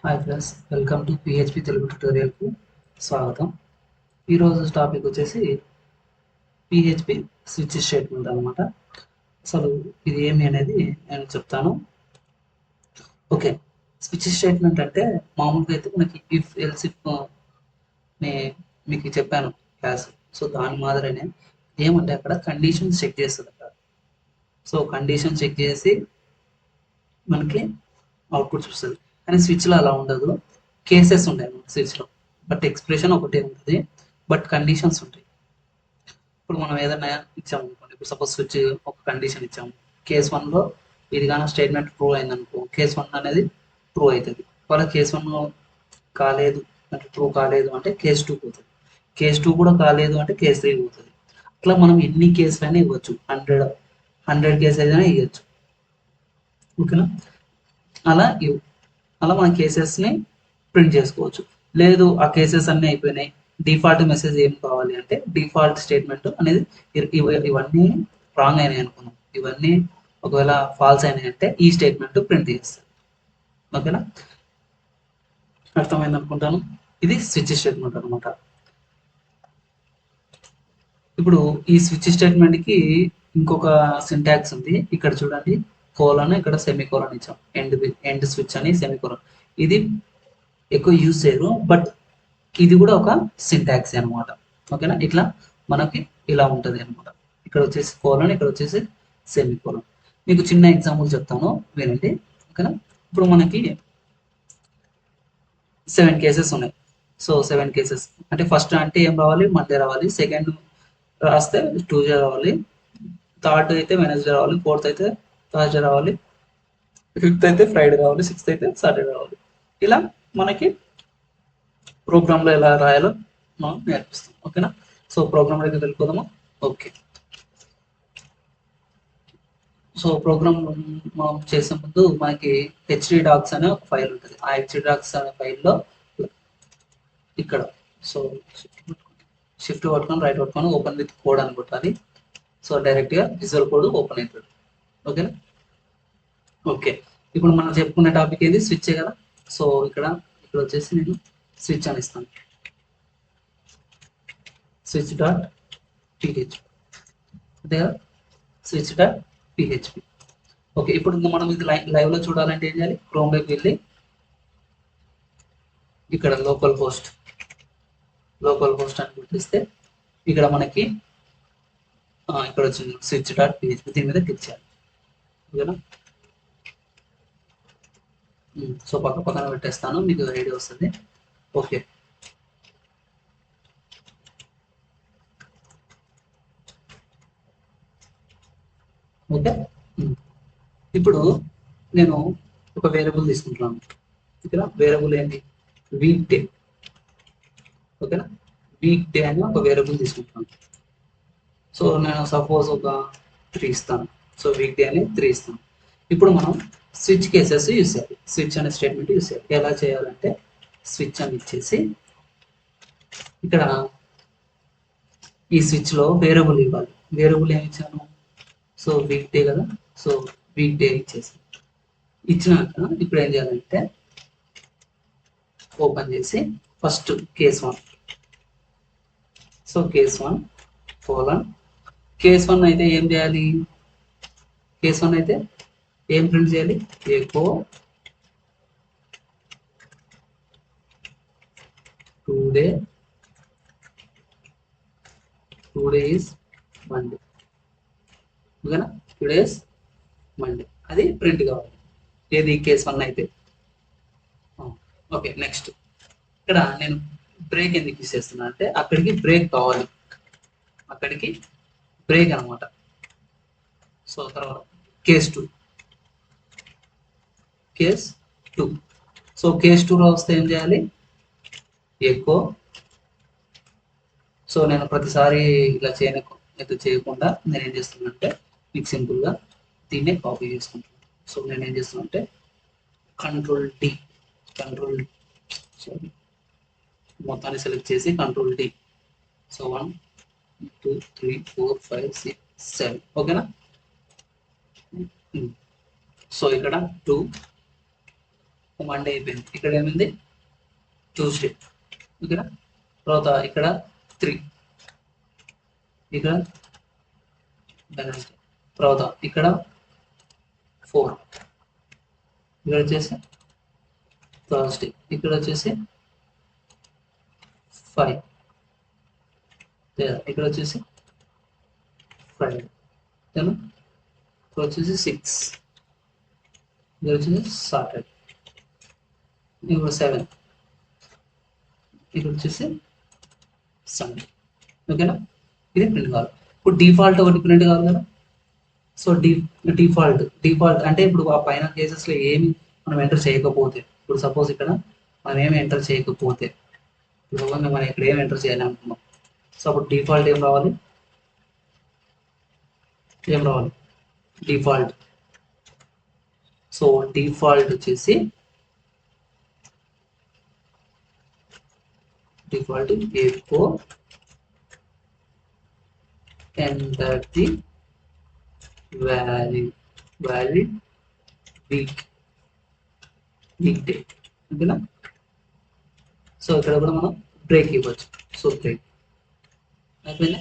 Hi friends, welcome to PHP Telugu ట్యుటోరియల్కు స్వాగతం. ఈరోజు టాపిక్ వచ్చేసి పిహెచ్పి స్విచ్ స్టేట్మెంట్ అనమాట. అసలు ఇది ఏమి అనేది నేను చెప్తాను. ఓకే, స్విచ్ స్టేట్మెంట్ అంటే మామూలుగా అయితే మనకి ఇఫ్ ఎల్స్ ఇఫ్ మీకు చెప్పాను క్లాస్. సో దాని మాదిరినే ఏమంటే అక్కడ కండిషన్ చెక్ చేస్తుంది అక్కడ. సో కండిషన్ చెక్ చేసి మనకి అవుట్పుట్ చూస్తుంది. కానీ స్విచ్లో అలా ఉండదు, కేసెస్ ఉంటాయి అన్నమాట స్విచ్లో. బట్ ఎక్స్ప్రెషన్ ఒకటే ఉంటుంది, బట్ కండిషన్స్ ఉంటాయి. ఇప్పుడు మనం ఏదైనా ఇచ్చాము అనుకోండి, ఇప్పుడు సపోజ్ స్విచ్ ఒక కండిషన్ ఇచ్చాము. కేస్ 1లో ఇది కానీ స్టేట్మెంట్ ట్రూ అయింది అనుకో, కేస్ 1 అనేది ట్రూ అవుతుంది. ఒకవేళ కేస్ 1 కాలేదు అంటే ట్రూ కాలేదు అంటే కేస్ 2 పోతుంది. కేస్ 2 కూడా కాలేదు అంటే కేస్ 3 పోతుంది. అట్లా మనం ఎన్ని కేసులు అయినా ఇవ్వచ్చు, 100 కేసు అయినా ఇవ్వచ్చు. ఓకేనా? అలా అలా మన కేసెస్ని ప్రింట్ చేసుకోవచ్చు. లేదు ఆ కేసెస్ అన్నీ అయిపోయినాయి, డిఫాల్ట్ మెసేజ్ ఏం కావాలి అంటే డిఫాల్ట్ స్టేట్మెంట్ అనేది ఇవన్నీ రాంగ్ అయినాయి అనుకున్నాం, ఇవన్నీ ఒకవేళ ఫాల్స్ అయినాయి అంటే ఈ స్టేట్మెంట్ ప్రింట్ చేస్తుంది. ఓకేనా? అర్థమైంది అనుకుంటాను. ఇది స్విచ్ స్టేట్మెంట్ అనమాట. ఇప్పుడు ఈ స్విచ్ స్టేట్మెంట్కి ఇంకొక సింటాక్స్ ఉంది. ఇక్కడ చూడండి, కోలన్, ఇక్కడ సెమీకోలన్ ఇచ్చాం. ఎండ్ స్విచ్ అని సెమీకోలన్. ఇది ఎక్కువ యూజ్ చేయరు, బట్ ఇది కూడా ఒక సింటాక్స్ అనమాట. ఓకేనా? ఇట్లా మనకి ఇలా ఉంటుంది అనమాట. ఇక్కడ వచ్చేసి కోలన్, ఇక్కడ వచ్చేసి సెమీకోలన్. మీకు చిన్న ఎగ్జాంపుల్ చెప్తాను, వినండి. ఓకేనా? ఇప్పుడు మనకి 7 కేసెస్ ఉన్నాయి. సో 7 కేసెస్ అంటే ఫస్ట్ అంటే ఏం రావాలి, మండే రావాలి. సెకండ్ రాస్తే ట్యూస్డే రావాలి. థర్డ్ అయితే వెనస్డే రావాలి. ఫోర్త్ అయితే థర్స్డే రావాలి. ఫిఫ్త్ అయితే ఫ్రైడే రావాలి. సిక్స్త్ అయితే సాటర్డే రావాలి. ఇలా మనకి ప్రోగ్రామ్లో ఎలా రాయాలో మనం నేర్పిస్తాం. ఓకేనా? సో ప్రోగ్రామ్ అయితే వెళ్ళిపోదామా? ఓకే. సో ప్రోగ్రామ్ మనం చేసే ముందు మనకి హెచ్డి డాక్స్ అనే ఒక ఫైల్ ఉంటుంది. ఆ హెచ్డి డాక్స్ అనే ఫైల్లో ఇక్కడ సో షిఫ్ట్ పట్టుకొని రైట్ పట్టుకొని ఓపెన్ విత్ కోడ్ అని కొట్టాలి. సో డైరెక్ట్గా విజువల్ కోడ్ ఓపెన్ అవుతుంది. ఓకేనా? ఓకే, ఇప్పుడు మనం చెప్పుకునే టాపిక్ ఏది, స్విచ్ కదా. సో ఇక్కడ వచ్చేసి నేను స్విచ్ అని ఇస్తాను. స్విచ్ డాట్ పిహెచ్పి, అంతే కదా, స్విచ్ డాట్ పిహెచ్పి. ఓకే, ఇప్పుడు మనం ఇది లైవ్లో చూడాలంటే ఏం చేయాలి, క్రోమ్లోకి వెళ్ళి ఇక్కడ లోకల్ హోస్ట్ అని గుర్తిస్తే ఇక్కడ మనకి ఇక్కడ వచ్చింది స్విచ్ డాట్ పిహెచ్పి. దీని మీద క్లిక్ చేయాలి. ఓకేనా? సో పక్కన పెట్టేస్తాను, మీకు ఐడియా వస్తుంది. Okay, okay. ఇప్పుడు నేను ఒక వేరియబుల్ తీసుకుంటున్నాను. ఇక్కడ వేరియబుల్ ఏంటి, వీక్ డే. ఓకేనా? వీక్ డే అని ఒక వేరియబుల్ తీసుకుంటున్నాను. సో నేను సపోజ్ ఒక 3 ఇస్తాను. సో వీక్ డే అని 3 ఇస్తాను. ఇప్పుడు మనం స్విచ్ కేసెస్ యూస్ చేయాలి. స్విచ్ అనే స్టేట్మెంట్ యూస్ చేయాలి. ఎలా చేయాలంటే స్విచ్ అని ఇచ్చేసి ఇక్కడ ఈ స్విచ్లో వేరియబుల్ ఇవ్వాలి. వేరియబుల్ ఏమి ఇచ్చాను, సో వీక్ డే కదా. సో వీక్ డే ఇచ్చినాక ఇప్పుడు ఏం చేయాలంటే ఓపెన్ చేసి first case 1. So case 1 colon, case 1 అయితే ఏం చేయాలి, కేస్ 1 అయితే ఏం ప్రింట్ చేయాలి, ఎకో టుడే ఈజ్ మండే. ఓకేనా? టుడే ఈజ్ మండే అది ప్రింట్ కావాలి. ఏది, కేస్ 1 అయితే. ఓకే, నెక్స్ట్ ఇక్కడ నేను బ్రేక్ ఎందుకు యూస్ చేస్తున్నా అంటే అక్కడికి బ్రేక్ కావాలి, అక్కడికి బ్రేక్ అనమాట. సో తర్వాత కేస్ 2 సో కేస్ 2లో వస్తే ఏం చేయాలి, ఎకో. సో నేను ప్రతిసారి ఇలా చేయకుండా నేను ఏం చేస్తున్నా అంటే మీకు సింపుల్గా దీన్నే కాపీ చేసుకుంటున్నాను. సో నేను ఏం చేస్తున్నా అంటే కంట్రోల్ మొత్తాన్ని సెలెక్ట్ చేసి కంట్రోల్ డి. సో 1 2 3 4 5 6 7. ఓకేనా? సో ఇక్కడ 2 మండే అయిపోయింది. ఇక్కడ ఏమైంది ట్యూస్డే, ఓకేనా. తర్వాత ఇక్కడ 3, ఇక్కడ వెనస్డే, తర్వాత ఇక్కడ 4, ఇక్కడ వచ్చేసి థర్స్డే, ఇక్కడ వచ్చేసి 5, ఇక్కడ వచ్చేసి ఫ్రైడే, ఓకేనా. ఇక్కడ వచ్చేసి 6, ఇక్కడ వచ్చేసి సాటర్డే, ఇక్కడ 7, ఇక్కడ వచ్చేసి సండే, ఓకేనా. ఇది ప్రింట్ కావాలి. ఇప్పుడు డిఫాల్ట్ ఒకటి ప్రింట్ కావాలి కదా. సో డిఫాల్ట్ అంటే ఇప్పుడు ఆ పైన కేసెస్లో ఏమి మనం ఎంటర్ చేయకపోతే, ఇప్పుడు సపోజ్ ఇక్కడ మనం ఏమి ఎంటర్ చేయకపోతే, ఇప్పుడు మనం ఇక్కడ ఏమి ఎంటర్ చేయాలి అనుకున్నాం. సో అప్పుడు డిఫాల్ట్ ఏం రావాలి, డిఫాల్ట్. సో డిఫాల్ట్ వచ్చేసి default echo enter the valid week date, ఓకేనా. సో ఇక్కడ కూడా మనం బ్రేక్ ఇవ్వచ్చు. సో బ్రేక్ అయిపోయింది.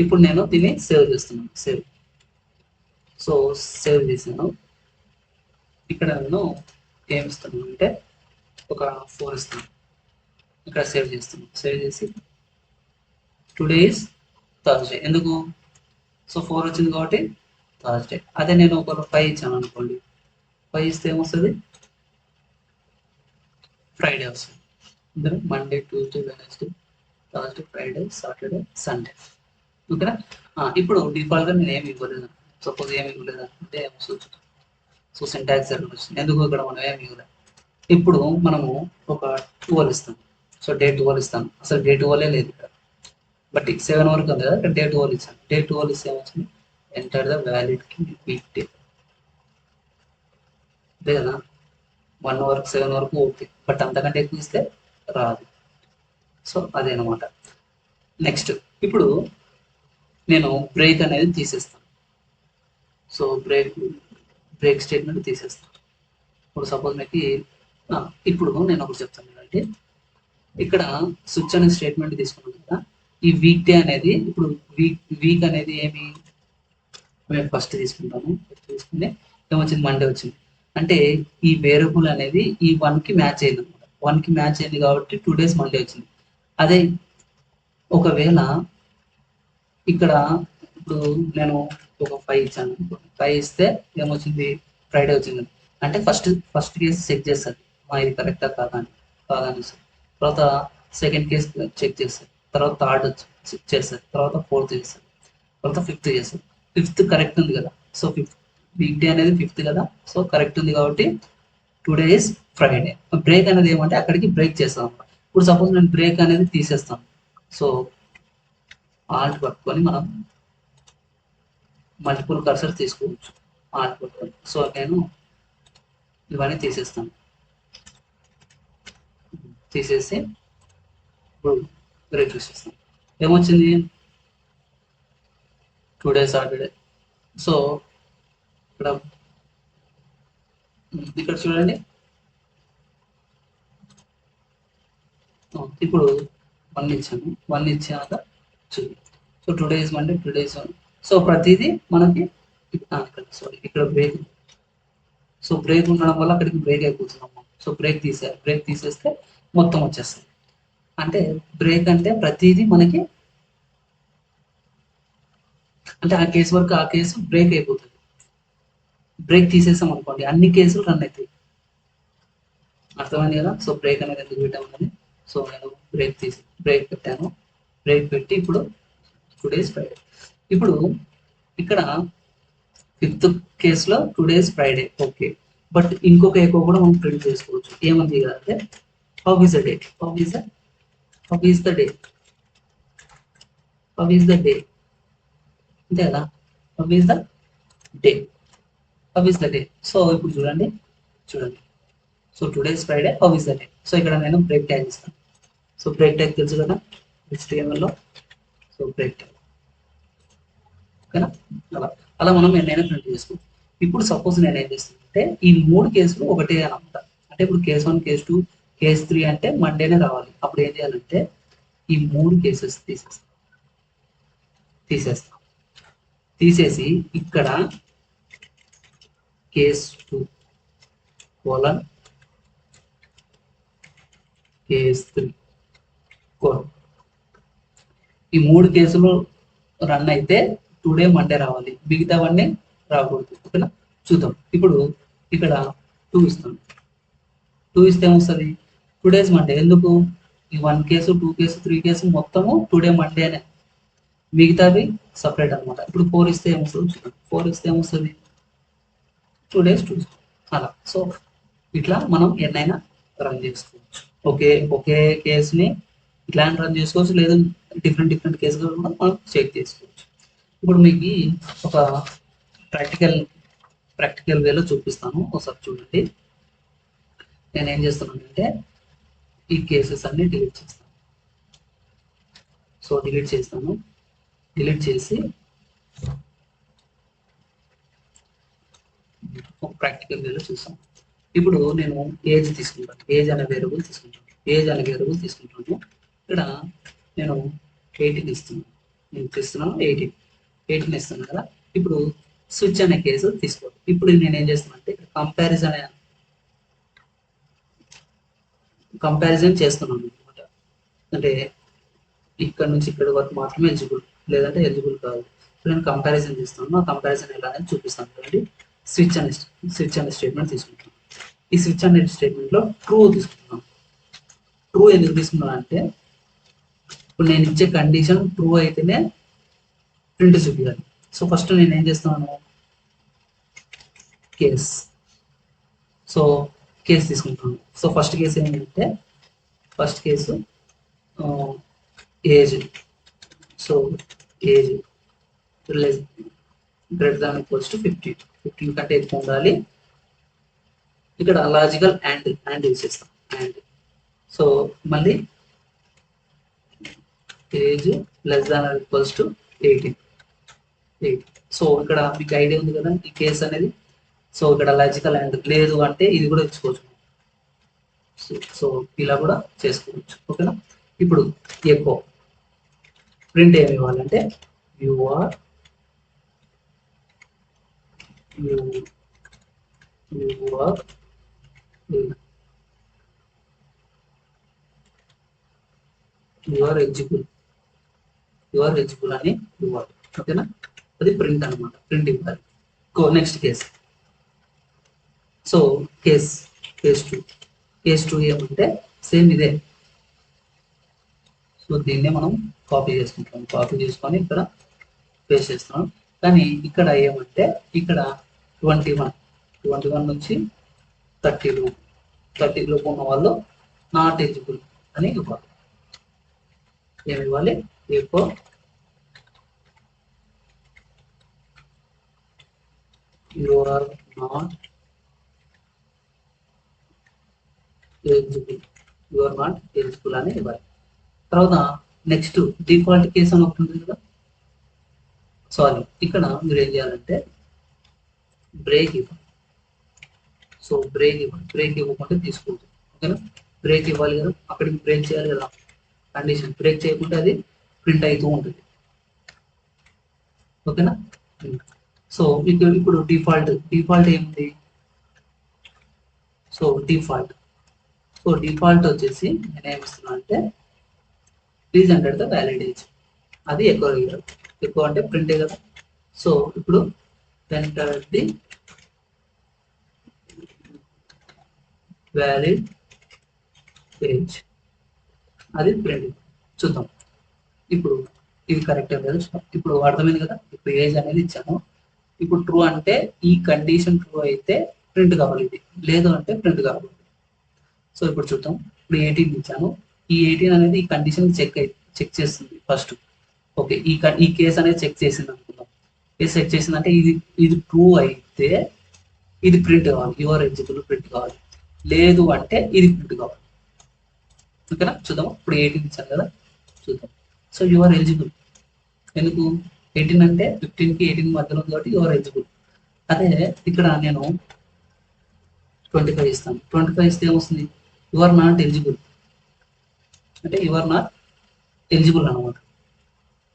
ఇప్పుడు నేను దీన్ని సేవ్ చేస్తున్నాను. సో సేవ్ చేశాను. ఇక్కడ నేను ఏం ఇస్తాను అంటే ఒక 4 ఇస్తాను. ఇక్కడ సేవ్ చేస్తున్నాను. సేవ్ చేసి టుడే ఇస్ థర్స్డే. ఎందుకు? సో 4 వచ్చింది కాబట్టి థర్స్డే. అదే నేను ఒక 5 ఇచ్చాను అనుకోండి, 5 ఇస్తే ఏమొస్తుంది, ఫ్రైడే వస్తుంది. అంటే Monday, Tuesday, Wednesday, Thursday, Friday, Saturday, Sunday, ఓకేనా. ఇప్పుడు డిఫాల్ట్గా నేను ఏమి ఇవ్వలేదు. సపోజ్ ఏమి ఇవ్వలేదు అంటే ఏమొస్తుంది, సో సింటాక్స్ ఎర్రర్ వచ్చింది. ఎందుకు? ఇక్కడ మనం ఏమి ఇవ్వలేదు. ఇప్పుడు మనము ఒక 12 ఇస్తాం. సో డే 12 ఇస్తాను. అసలు డే 12 లేదు ఇక్కడ, బట్ 7 వరకు ఉంది కదా, ఇక్కడ డే 12 ఇచ్చాను. డే 12 ఇస్తే ఏమొచ్చింది, enter the valid week day, అంతే కదా. 1 వరకు 7 వరకు ఓకే, బట్ అంతకంటే ఎక్కువ ఇస్తే రాదు. సో అదేనమాట. నెక్స్ట్ ఇప్పుడు నేను బ్రేక్ అనేది తీసేస్తాను. సో బ్రేక్ స్టేట్మెంట్ తీసేస్తాను. ఇప్పుడు సపోజ్ మీకు ఇప్పుడు నేను ఒకటి చెప్తాను ఏంటంటే, ఇక్కడ స్విచ్ అనే స్టేట్మెంట్ తీసుకున్నాను కదా, ఈ వీక్ డే అనేది ఇప్పుడు వీక్ అనేది ఏమి మేము ఫస్ట్ తీసుకుంటాము. తీసుకుని ఏమొచ్చింది, మండే వచ్చింది. అంటే ఈ వేరియబుల్ అనేది ఈ 1కి మ్యాచ్ అయింది అనమాట. 1కి మ్యాచ్ అయింది కాబట్టి 2 days మండే వచ్చింది. అదే ఒకవేళ ఇక్కడ ఇప్పుడు నేను ఒక 5 ఇచ్చాను, 5 ఇస్తే ఏమొచ్చింది, ఫ్రైడే వచ్చింది. అంటే ఫస్ట్ కేసు చెక్ చేస్తుంది, ఇది కరెక్టా కాదని తర్వాత సెకండ్ కేసు చెక్ చేస్తుంది, తర్వాత థర్డ్ చెక్ చేస్తుంది, తర్వాత 4th చేస్తుంది, తర్వాత 5th చేస్తుంది. 5th కరెక్ట్ ఉంది కదా. సో వీక్ డే అనేది 5th కదా. సో కరెక్ట్ ఉంది కాబట్టి టుడే ఇస్ ఫ్రైడే. బ్రేక్ అనేది ఏమంటే అక్కడికి బ్రేక్ చేస్తాం. ఇప్పుడు సపోజ్ నేను బ్రేక్ అనేది తీసేస్తాను. సో ఆల్ట్ పట్టుకొని మనం మల్టిపుల్ కర్సర్ తీసుకోవచ్చు. ఆల్ట్ పట్టుకొని సో నేను ఇవన్నీ తీసేస్తాను. తీసేసి ఇప్పుడు బ్రేక్ చూసేస్తాను. ఏమొచ్చింది, టుడే సాటర్డే. సో ఇక్కడ చూడండి, ఇప్పుడు 1 ఇచ్చాను. 1 ఇచ్చాక చూడండి. So 2 days Monday, 2 days. So ప్రతిదీ మనకి సారీ ఇక్కడ బ్రేక్. సో బ్రేక్ ఉండడం వల్ల అక్కడికి బ్రేక్ అయిపోతున్నాము. సో బ్రేక్ తీసేస్తే మొత్తం వచ్చేస్తుంది. అంటే బ్రేక్ అంటే ప్రతిదీ మనకి, అంటే ఆ కేసు వరకు ఆ కేసు బ్రేక్ అయిపోతుంది. బ్రేక్ తీసేసాం అనుకోండి, అన్ని కేసులు రన్ అవుతాయి. అర్థమైంది కదా. సో బ్రేక్ అనేది ఎందుకు పెట్టామని. సో నేను బ్రేక్ పెట్టాను. బ్రేక్ పెట్టి ఇప్పుడు 2 days ఫ్రైడే. ఇప్పుడు ఇక్కడ 5th కేసులో 2 days ఫ్రైడే ఓకే. బట్ ఇంకొక ఎకో కూడా మనం ప్రింట్ చేసుకోవచ్చు. ఏముంది కదా అంటే how is the day, how is the day, how is the day, అంతే కదా. How is the day, how is the day. So ఇప్పుడు చూడండి. So 2 days Friday, how is the day. So ఇక్కడ నేను బ్రేక్ ట్యాగ్ ఇస్తాను. So break tag తెలుసు కదా HTML లో. సో బ్రేక్ ట్యాగ్, ఓకేనా. అలా మనం నేనే ప్రింట్ చేసుకోవచ్చు. ఇప్పుడు సపోజ్ నేను ఏం చేస్తానంటే ఈ 3 కేసులు ఒకటే అనమాట. అంటే ఇప్పుడు కేస్ 1, కేస్ 2, కేస్ 3 అంటే మండేనే రావాలి. అప్పుడు ఏం చేయాలంటే ఈ 3 కేసెస్ తీసేస్తాం. తీసేసి ఇక్కడ కేస్ 2 కోలన్ కేస్ 3 కోలన్ ఈ 3 కేసులు రన్ అయితే టుడే మండే రావాలి, మిగతావన్నీ రాకూడదు. ఓకేనా, చూద్దాం. ఇప్పుడు ఇక్కడ 2 ఇస్తాను. 2 ఇస్తే ఏమొస్తుంది? Today's Monday. ఎందుకు? ఈ 1 కేసు, 2 కేసు, 3 కేసు మొత్తము టుడే మండేనే, మిగతావి సపరేట్ అనమాట. ఇప్పుడు 4 ఇస్తే ఏమొస్తుంది చూద్దాం. 4 ఇస్తే ఏమొస్తుంది? 2 days 2 అలా. సో ఇట్లా మనం ఎన్నైనా రన్ చేసుకోవచ్చు. ఒకే కేసుని ఇట్లా రన్ చేసుకోవచ్చు, లేదా డిఫరెంట్ కేసులు కూడా మనం చెక్ చేసుకోవచ్చు. ఇప్పుడు మీకు ఒక ప్రాక్టికల్ వేలో చూపిస్తాను, ఒకసారి చూడండి. నేను ఏం చేస్తున్నానంటే ఈ కేసెస్ అన్ని డిలీట్ చేస్తాను. సో డిలీట్ చేస్తాను. డిలీట్ చేసి ఒక ప్రాక్టికల్ వేలో చూస్తాను. ఇప్పుడు నేను ఏజ్ తీసుకుంటాను. ఏజ్ అనే వేరియబుల్ తీసుకుంటాను. ఇక్కడ నేను 18 ఇస్తున్నాను. 18 ఇస్తున్నాను కదా. ఇప్పుడు స్విచ్ అనే కేసు తీసుకోవాలి. ఇప్పుడు నేను ఏం చేస్తున్నాను అంటే కంపారిజన్ చేస్తున్నాను అనమాట. అంటే ఇక్కడ నుంచి ఇక్కడ వరకు మాత్రమే ఎలిజిబుల్, లేదంటే ఎలిజిబుల్ కాదు. నేను కంపారిజన్ చేస్తున్నాను. ఆ కంపారిజన్ ఎలా అనేది చూపిస్తాను. చూడండి, స్విచ్ అనే స్టేట్మెంట్ తీసుకుంటాను. ఈ స్విచ్ అనే స్టేట్మెంట్ లో ట్రూ తీసుకుంటున్నాను. ట్రూ ఎందుకు తీసుకున్నాను అంటే ఇప్పుడు నేను ఇచ్చే కండిషన్ ట్రూ అయితేనే ప్రింట్ చూపించాలి. సో ఫస్ట్ నేను ఏం చేస్తున్నాను, కేస్ తీసుకుంటాను. సో ఫస్ట్ కేసు ఏంటంటే age. So age greater than equals to 15 కంటే ఎక్కువ ఉండాలి. ఇక్కడ లాజికల్ అండ్ యూజ్ చేస్తాం. అండ్ సో మళ్ళీ age less than or equals to 18. So ఇక్కడ మీకు ఐడియా ఉంది కదా ఈ కేసు అనేది. సో ఇక్కడ లాజికల్ అండ్ లేదు అంటే ఇది కూడా ఇచ్చుకోవచ్చు. సో ఇలా కూడా చేసుకోవచ్చు. ఓకేనా. ఇప్పుడు ఎక్కువ ప్రింట్ ఏమి ఇవ్వాలంటే యూఆర్ ఎలిజిబుల్ అని ఇవ్వాలి. ఓకేనా, అది ప్రింట్ అనమాట. ప్రింట్ ఇవ్వాలి. Next case. సో కేస్ 2 ఏమంటే సేమ్ ఇదే. సో దీన్నే మనం కాపీ చేసుకుంటాం. కాపీ చేసుకొని ఇక్కడ పేస్ట్ చేస్తున్నాం. కానీ ఇక్కడ ఏమంటే ఇక్కడ 21 నుంచి 30 లోపు ఉన్న వాళ్ళు నాట్ ఎలిజిబుల్ అని ఇవ్వాలి. ఏమి ఇవ్వాలి? Echo you are not eligible అని ఇవ్వాలి. తర్వాత నెక్స్ట్ డిఫాల్ట్ కేసు అని ఒకటి ఉంటుంది కదా. సారీ, ఇక్కడ మీరు ఏం చేయాలంటే బ్రేక్ ఇవ్వాలి. సో బ్రేక్ ఇవ్వకుంటే తీసుకోవచ్చు. ఓకేనా, బ్రేక్ ఇవ్వాలి కదా, అక్కడికి బ్రేక్ చేయాలి కదా. కండిషన్ బ్రేక్ చేయకుంటే అది ప్రింట్ అవుతూ ఉంటుంది. ఓకేనా. సో ఇప్పుడు డిఫాల్ట్ ఏముంది? సో డిఫాల్ట్ వచ్చేసి నేను ఏమిస్తున్నా అంటే please enter the valid age. అది ఎక్కువ అంటే ప్రింటే కదా. సో ఇప్పుడు ఎంటర్ ది వ్యాలిడ్ ఏజ్, అది ప్రింట్. చూద్దాం ఇప్పుడు ఇది కరెక్ట్ లేదు. ఇప్పుడు అర్థమైంది కదా. ఇప్పుడు ఏజ్ అనేది ఇచ్చాను. ఇప్పుడు ట్రూ అంటే ఈ కండిషన్ ట్రూ అయితే ప్రింట్ కావాలి, ఇది లేదు అంటే ప్రింట్ కావాలి. సో ఇప్పుడు చూద్దాం. ఇప్పుడు 18 ఇచ్చాను. ఈ 18 అనేది ఈ కండిషన్ చెక్ చేస్తుంది ఫస్ట్. ఓకే, ఈ కేసు అనేది చెక్ చేసింది అనుకుందాం. చెక్ చేసింది అంటే ఇది ట్రూ అయితే ఇది ప్రింట్ కావాలి, యువర్ ఎలిజిబుల్ ప్రింట్ కావాలి. లేదు అంటే ఇది ప్రింట్ కావాలి. ఓకేనా, చూద్దాం. ఇప్పుడు 18 ఇచ్చాను కదా, చూద్దాం. సో యువర్ ఎలిజిబుల్ ఎందుకు? 18 అంటే 15కి 18 మధ్యలో ఉంది కాబట్టి యువర్ ఎలిజిబుల్. అదే ఇక్కడ నేను 25 ఇస్తాను. 25 ఇస్తే ఏమొస్తుంది, యు ఆర్ నాట్ ఎలిజిబుల్, అంటే యు ఆర్ నాట్ ఎలిజిబుల్ అనమాట.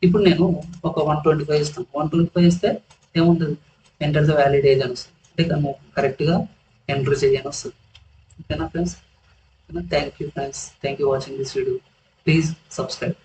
ఇప్పుడు నేను ఒక 125 ఇస్తాను. 125 ఇస్తే ఏముంటుంది, ఎంటర్ ద వ్యాలిడ్ ఏజ్ అని వస్తుంది, అంటే మనం కరెక్ట్గా ఎంటర్ చేయని వస్తుంది. ఓకేనా friends? Thank you friends, thank you watching this video. Please subscribe.